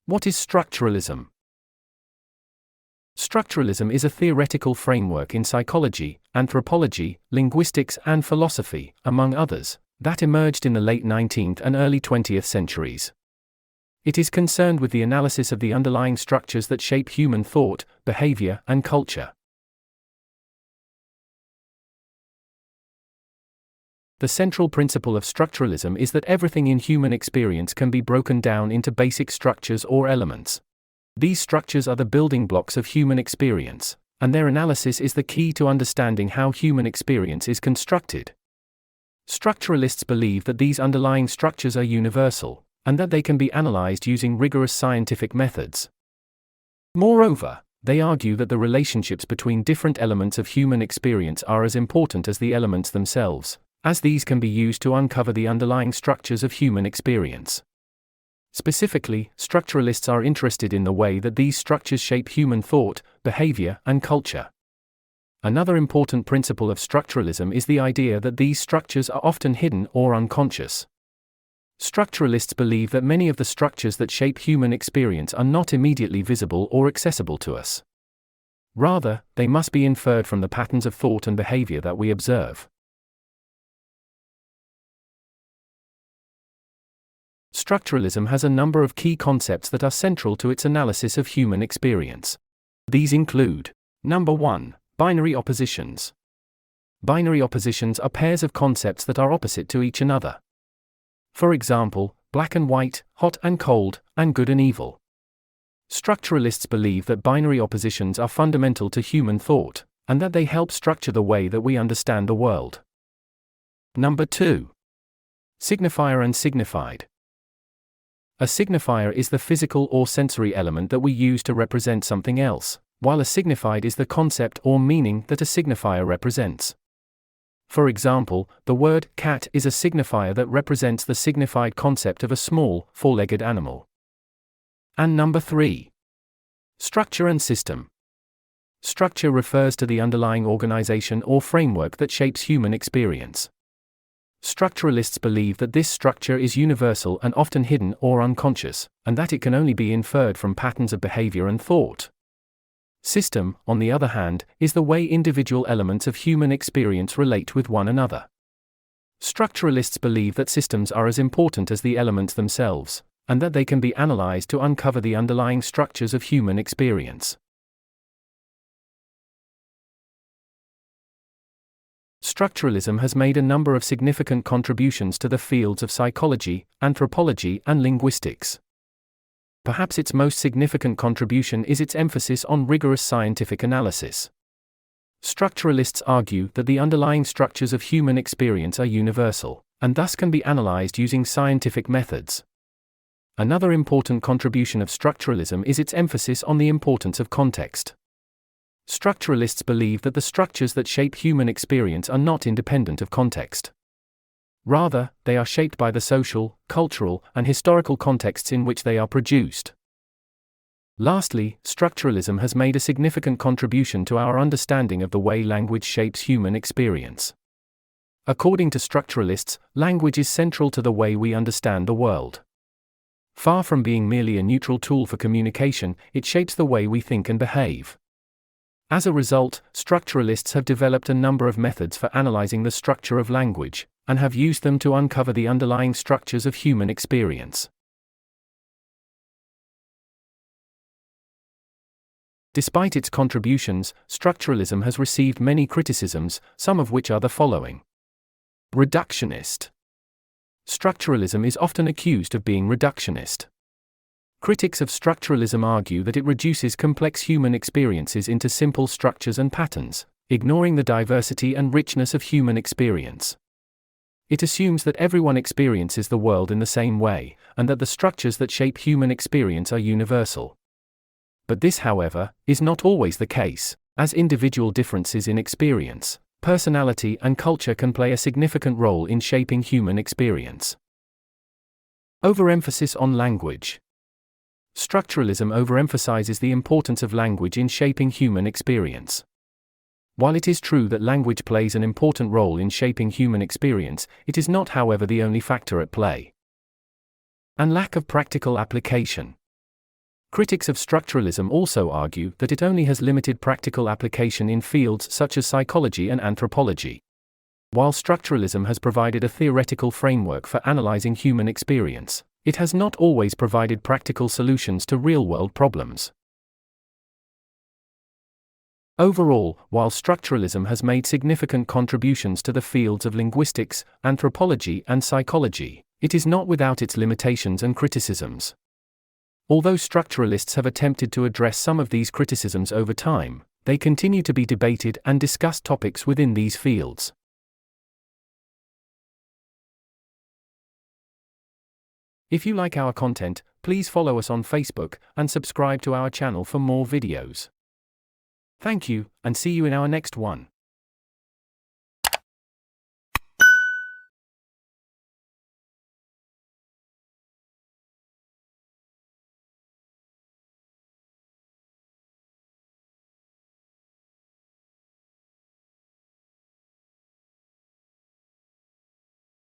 What is structuralism? Structuralism is a theoretical framework in psychology, anthropology, linguistics, and philosophy, among others, that emerged in the late 19th and early 20th centuries. It is concerned with the analysis of the underlying structures that shape human thought, behavior, and culture. The central principle of structuralism is that everything in human experience can be broken down into basic structures or elements. These structures are the building blocks of human experience, and their analysis is the key to understanding how human experience is constructed. Structuralists believe that these underlying structures are universal, and that they can be analyzed using rigorous scientific methods. Moreover, they argue that the relationships between different elements of human experience are as important as the elements themselves, as these can be used to uncover the underlying structures of human experience. Specifically, structuralists are interested in the way that these structures shape human thought, behavior, and culture. Another important principle of structuralism is the idea that these structures are often hidden or unconscious. Structuralists believe that many of the structures that shape human experience are not immediately visible or accessible to us. Rather, they must be inferred from the patterns of thought and behavior that we observe. Structuralism has a number of key concepts that are central to its analysis of human experience. These include: Number 1. Binary oppositions. Binary oppositions are pairs of concepts that are opposite to each another. For example, black and white, hot and cold, and good and evil. Structuralists believe that binary oppositions are fundamental to human thought, and that they help structure the way that we understand the world. Number 2. Signifier and signified. A signifier is the physical or sensory element that we use to represent something else, while a signified is the concept or meaning that a signifier represents. For example, the word cat is a signifier that represents the signified concept of a small, four-legged animal. And number 3. Structure and system. Structure refers to the underlying organization or framework that shapes human experience. Structuralists believe that this structure is universal and often hidden or unconscious, and that it can only be inferred from patterns of behavior and thought. System, on the other hand, is the way individual elements of human experience relate with one another. Structuralists believe that systems are as important as the elements themselves, and that they can be analyzed to uncover the underlying structures of human experience. Structuralism has made a number of significant contributions to the fields of psychology, anthropology, and linguistics. Perhaps its most significant contribution is its emphasis on rigorous scientific analysis. Structuralists argue that the underlying structures of human experience are universal, and thus can be analyzed using scientific methods. Another important contribution of structuralism is its emphasis on the importance of context. Structuralists believe that the structures that shape human experience are not independent of context. Rather, they are shaped by the social, cultural, and historical contexts in which they are produced. Lastly, structuralism has made a significant contribution to our understanding of the way language shapes human experience. According to structuralists, language is central to the way we understand the world. Far from being merely a neutral tool for communication, it shapes the way we think and behave. As a result, structuralists have developed a number of methods for analyzing the structure of language, and have used them to uncover the underlying structures of human experience. Despite its contributions, structuralism has received many criticisms, some of which are the following. Reductionist. Structuralism is often accused of being reductionist. Critics of structuralism argue that it reduces complex human experiences into simple structures and patterns, ignoring the diversity and richness of human experience. It assumes that everyone experiences the world in the same way, and that the structures that shape human experience are universal. But this, however, is not always the case, as individual differences in experience, personality, and culture can play a significant role in shaping human experience. Overemphasis on language. Structuralism overemphasizes the importance of language in shaping human experience. While it is true that language plays an important role in shaping human experience, it is not, however, the only factor at play. And lack of practical application. Critics of structuralism also argue that it only has limited practical application in fields such as psychology and anthropology. While structuralism has provided a theoretical framework for analyzing human experience, it has not always provided practical solutions to real-world problems. Overall, while structuralism has made significant contributions to the fields of linguistics, anthropology, and psychology, it is not without its limitations and criticisms. Although structuralists have attempted to address some of these criticisms over time, they continue to be debated and discussed topics within these fields. If you like our content, please follow us on Facebook and subscribe to our channel for more videos. Thank you, and see you in our next one.